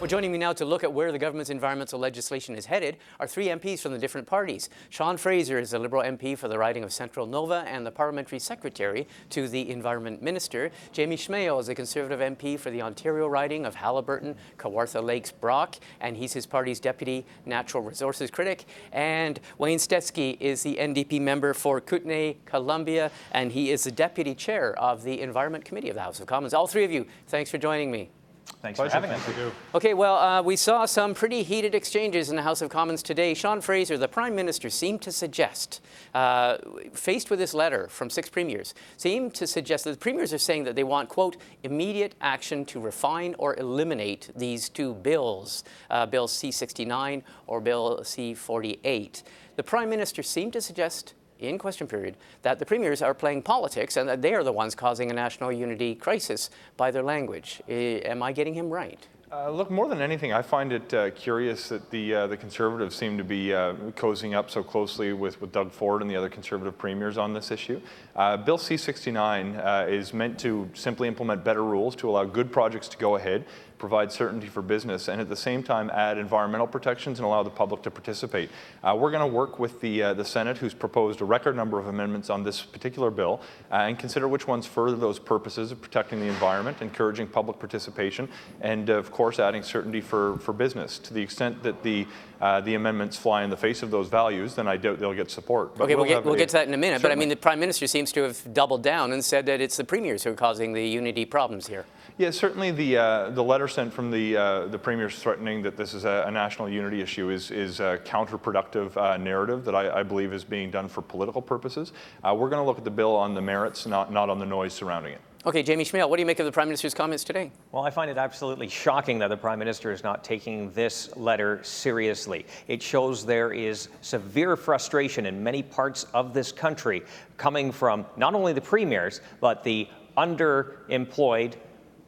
Well, joining me now to look at where the government's environmental legislation is headed are three MPs from the different parties. Sean Fraser is the Liberal MP for the riding of Central Nova and the Parliamentary Secretary to the Environment Minister. Jamie Schmale is the Conservative MP for the Ontario riding of Haliburton, Kawartha Lakes, Brock, and he's his party's Deputy Natural Resources Critic. And Wayne Stetski is the NDP member for Kootenay, Columbia, and he is the Deputy Chair of the Environment Committee of the House of Commons. All three of you, thanks for joining me. Thanks for having us. Okay, well, we saw some pretty heated exchanges in the House of Commons today. Sean Fraser, the Prime Minister, seemed to suggest, faced with this letter from 6 premiers, seemed to suggest that the premiers are saying that they want, quote, immediate action to refine or eliminate these two bills, Bill C-69 or Bill C-48. The Prime Minister seemed to suggest in question period that the premiers are playing politics and that they are the ones causing a national unity crisis by their language. Am I getting him right? Look, more than anything, I find it curious that the Conservatives seem to be cozying up so closely with Doug Ford and the other Conservative premiers on this issue. Bill C-69 is meant to simply implement better rules to allow good projects to go ahead, provide certainty for business, and at the same time add environmental protections and allow the public to participate. We're going to work with the Senate, who's proposed a record number of amendments on this particular bill, and consider which ones further those purposes of protecting the environment, encouraging public participation, and of course adding certainty for business. To the extent that the amendments fly in the face of those values, then I doubt they'll get support. But okay, we'll get to that in a minute. Certainly. But I mean, the Prime Minister seems to have doubled down and said that it's the premiers who are causing the unity problems here. Yeah, certainly the letter sent from the premiers threatening that this is a national unity issue is a counterproductive narrative that I believe is being done for political purposes. We're going to look at the bill on the merits, not on the noise surrounding it. Okay, Jamie Schmale, what do you make of the Prime Minister's comments today? Well, I find it absolutely shocking that the Prime Minister is not taking this letter seriously. It shows there is severe frustration in many parts of this country coming from not only the premiers, but the underemployed,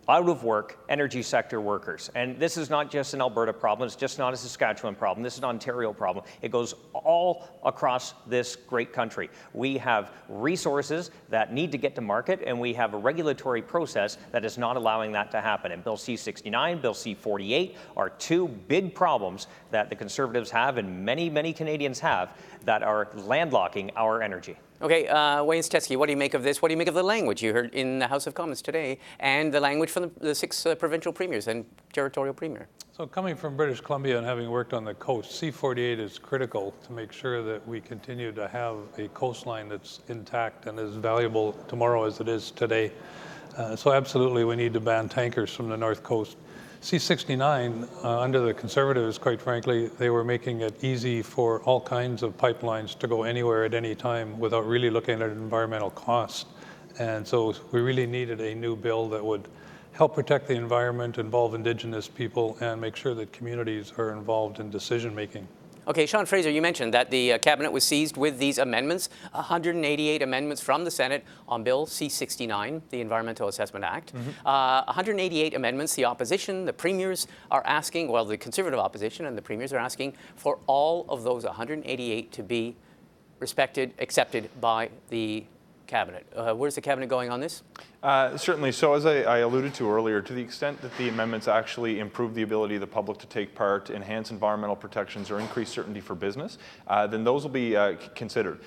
out of work energy sector workers. And this is not just an Alberta problem, it's just not a Saskatchewan problem, this is an Ontario problem. It goes all across this great country. We have resources that need to get to market, and we have a regulatory process that is not allowing that to happen. And Bill C-69, Bill C-48 are two big problems that the Conservatives have and many, many Canadians have that are landlocking our energy. Okay, Wayne Stetski, what do you make of this? What do you make of the language you heard in the House of Commons today and the language from the 6 provincial premiers and territorial premier? So coming from British Columbia and having worked on the coast, C-48 is critical to make sure that we continue to have a coastline that's intact and as valuable tomorrow as it is today. So absolutely we need to ban tankers from the North Coast. C-69, under the Conservatives, quite frankly, they were making it easy for all kinds of pipelines to go anywhere at any time without really looking at environmental costs. And so we really needed a new bill that would help protect the environment, involve Indigenous people, and make sure that communities are involved in decision making. Okay, Sean Fraser, you mentioned that the Cabinet was seized with these amendments, 188 amendments from the Senate on Bill C-69, the Environmental Assessment Act. 188 amendments, the opposition, the premiers are asking, well, the Conservative opposition and the premiers are asking for all of those 188 to be respected, accepted by the Cabinet. Where's the Cabinet going on this? Certainly. So as I alluded to earlier, to the extent that the amendments actually improve the ability of the public to take part, enhance environmental protections, or increase certainty for business, then those will be considered.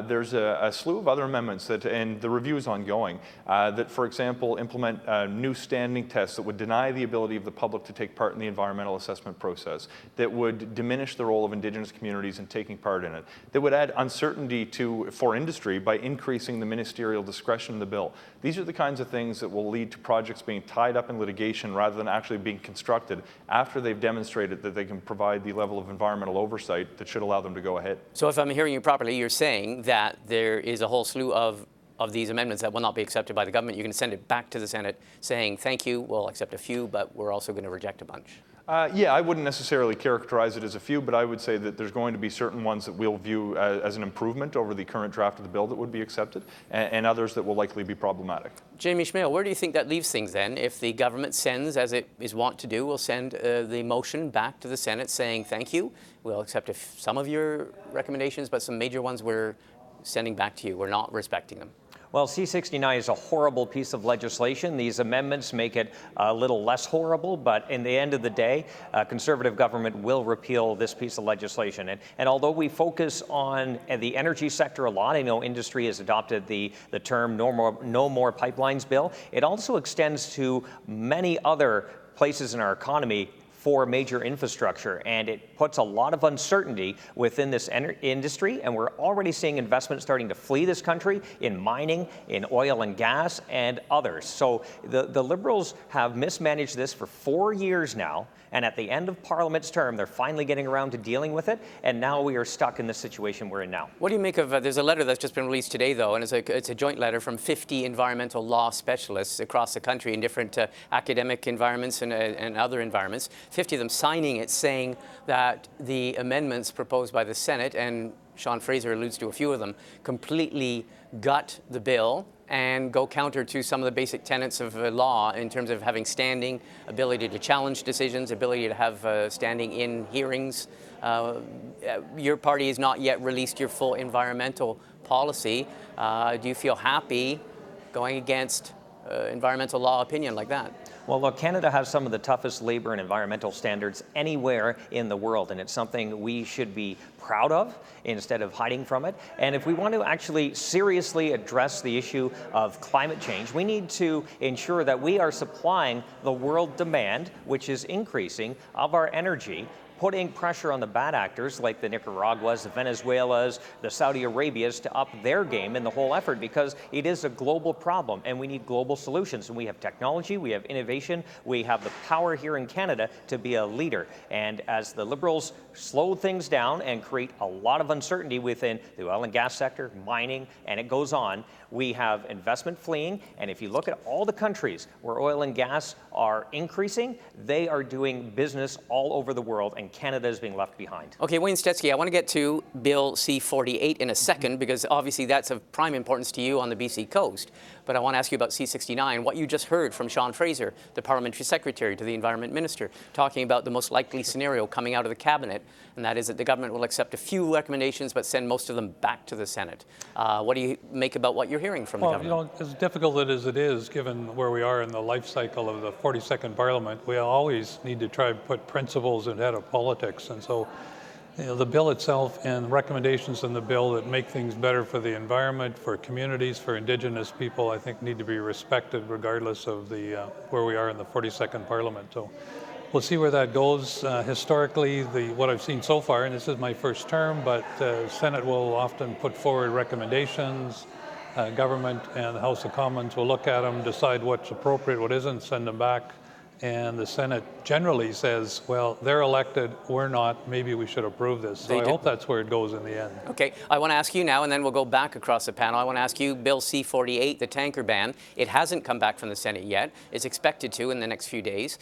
There's a slew of other amendments that, and the review is ongoing, that, for example, implement new standing tests that would deny the ability of the public to take part in the environmental assessment process, that would diminish the role of Indigenous communities in taking part in it, that would add uncertainty for industry by increasing the ministerial discretion in the bill. These are the kinds of things that will lead to projects being tied up in litigation rather than actually being constructed after they've demonstrated that they can provide the level of environmental oversight that should allow them to go ahead. So if I'm hearing you properly, you're saying that there is a whole slew of these amendments that will not be accepted by the government. You can send it back to the Senate saying, thank you, we'll accept a few, but we're also going to reject a bunch. Yeah, I wouldn't necessarily characterize it as a few, but I would say that there's going to be certain ones that we'll view as an improvement over the current draft of the bill that would be accepted, and others that will likely be problematic. Jamie Schmale, where do you think that leaves things then? If the government sends, as it is wont to do, will send the motion back to the Senate saying thank you, we'll accept some of your recommendations, but some major ones we're sending back to you, we're not respecting them. Well, C-69 is a horrible piece of legislation. These amendments make it a little less horrible, but in the end of the day, a Conservative government will repeal this piece of legislation. And although we focus on the energy sector a lot, I know industry has adopted the term no more pipelines bill. It also extends to many other places in our economy for major infrastructure, and it puts a lot of uncertainty within this industry, and we're already seeing investment starting to flee this country in mining, in oil and gas, and others. So the Liberals have mismanaged this for 4 years now, and at the end of Parliament's term, they're finally getting around to dealing with it, and now we are stuck in the situation we're in now. What do you make of, there's a letter that's just been released today, though, and it's a joint letter from 50 environmental law specialists across the country in different academic environments and other environments, 50 of them signing it, saying that the amendments proposed by the Senate, and Sean Fraser alludes to a few of them, completely gut the bill and go counter to some of the basic tenets of law in terms of having standing, ability to challenge decisions, ability to have standing in hearings. Your party has not yet released your full environmental policy. Do you feel happy going against environmental law opinion like that? Well, look, Canada has some of the toughest labor and environmental standards anywhere in the world, and it's something we should be proud of instead of hiding from it. And if we want to actually seriously address the issue of climate change, we need to ensure that we are supplying the world demand, which is increasing, of our energy, putting pressure on the bad actors like the Nicaraguas, the Venezuelas, the Saudi Arabias to up their game in the whole effort, because it is a global problem and we need global solutions. And we have technology, we have innovation, we have the power here in Canada to be a leader. And as the Liberals slow things down and create a lot of uncertainty within the oil and gas sector, mining, and it goes on, we have investment fleeing. And if you look at all the countries where oil and gas are increasing, they are doing business all over the world, and Canada is being left behind. Okay, Wayne Stetski, I want to get to Bill C-48 in a second, because obviously that's of prime importance to you on the BC coast. But I want to ask you about C-69, what you just heard from Sean Fraser, the Parliamentary Secretary to the Environment Minister, talking about the most likely scenario coming out of the Cabinet, and that is that the government will accept a few recommendations but send most of them back to the Senate. What do you make about what you're hearing from the government? Well, as difficult as it is, given where we are in the life cycle of the 42nd Parliament, we always need to try to put principles ahead of politics. And so, the bill itself and recommendations in the bill that make things better for the environment, for communities, for Indigenous people, I think need to be respected regardless of where we are in the 42nd Parliament. So we'll see where that goes. Historically, what I've seen so far, and this is my first term, but the Senate will often put forward recommendations. Government and the House of Commons will look at them, decide what's appropriate, what isn't, send them back. And the Senate generally says, well, they're elected, we're not, maybe we should approve this. So I hope that's where it goes in the end. Okay, I want to ask you now, and then we'll go back across the panel. I want to ask you, Bill C-48, the tanker ban. It hasn't come back from the Senate yet. It's expected to in the next few days.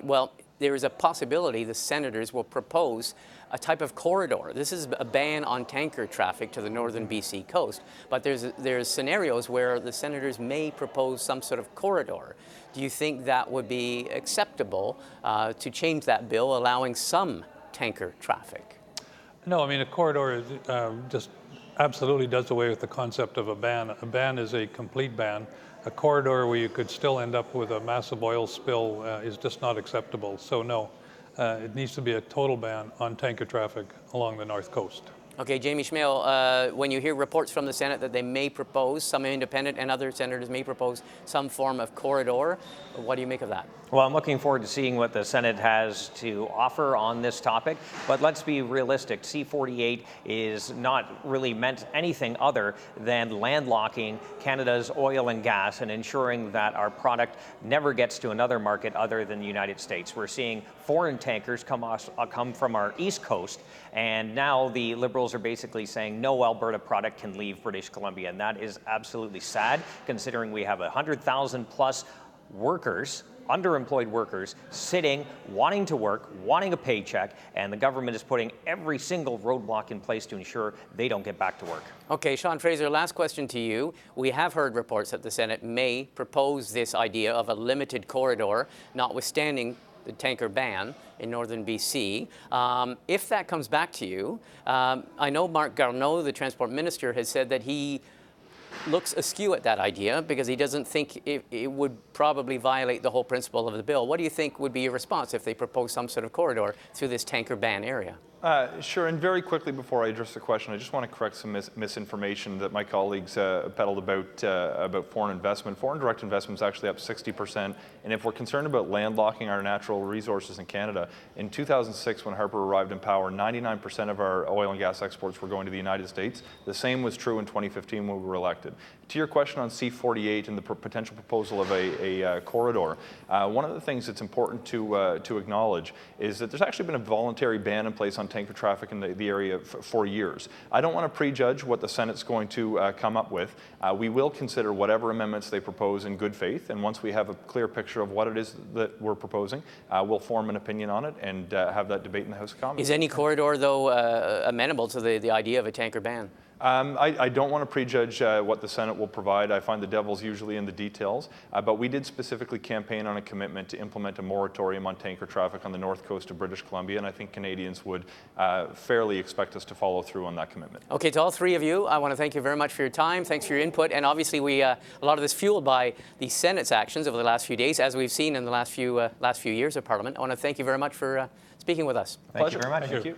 Well, there is a possibility the senators will propose a type of corridor. This is a ban on tanker traffic to the northern BC coast, but there's scenarios where the senators may propose some sort of corridor. Do you think that would be acceptable to change that bill, allowing some tanker traffic? No, I mean, a corridor just absolutely does away with the concept of a ban. A ban is a complete ban. A corridor where you could still end up with a massive oil spill is just not acceptable. So no, it needs to be a total ban on tanker traffic along the north coast. Okay, Jamie Schmale, when you hear reports from the Senate that they may propose, some independent and other senators may propose some form of corridor, what do you make of that? Well, I'm looking forward to seeing what the Senate has to offer on this topic, but let's be realistic. C-48 is not really meant anything other than landlocking Canada's oil and gas and ensuring that our product never gets to another market other than the United States. We're seeing foreign tankers come from our east coast, and now the Liberals are basically saying no Alberta product can leave British Columbia, and that is absolutely sad, considering we have 100,000 plus workers, underemployed workers, sitting, wanting to work, wanting a paycheck, and the government is putting every single roadblock in place to ensure they don't get back to work. Okay, Sean Fraser, last question to you. We have heard reports that the Senate may propose this idea of a limited corridor, notwithstanding the tanker ban in northern BC. If that comes back to you, I know Marc Garneau, the Transport Minister, has said that he looks askew at that idea because he doesn't think it would probably violate the whole principle of the bill. What do you think would be your response if they propose some sort of corridor through this tanker ban area? Sure, and very quickly before I address the question, I just want to correct some misinformation that my colleagues peddled about foreign investment. Foreign direct investment is actually up 60%, and if we're concerned about landlocking our natural resources in Canada, in 2006 when Harper arrived in power, 99% of our oil and gas exports were going to the United States. The same was true in 2015 when we were elected. To your question on C-48 and the potential proposal of a corridor, one of the things that's important to acknowledge is that there's actually been a voluntary ban in place on tanker traffic in the area for years. I don't want to prejudge what the Senate's going to come up with. We will consider whatever amendments they propose in good faith, and once we have a clear picture of what it is that we're proposing, we'll form an opinion on it and have that debate in the House of Commons. Is any corridor, though, amenable to the idea of a tanker ban? I don't want to prejudge what the Senate will provide. I find the devil's usually in the details, but we did specifically campaign on a commitment to implement a moratorium on tanker traffic on the north coast of British Columbia, and I think Canadians would fairly expect us to follow through on that commitment. Okay, to all three of you, I want to thank you very much for your time. Thanks for your input, and obviously a lot of this fueled by the Senate's actions over the last few days, as we've seen in the last few years of Parliament. I want to thank you very much for speaking with us. Thank you very much. Thank you.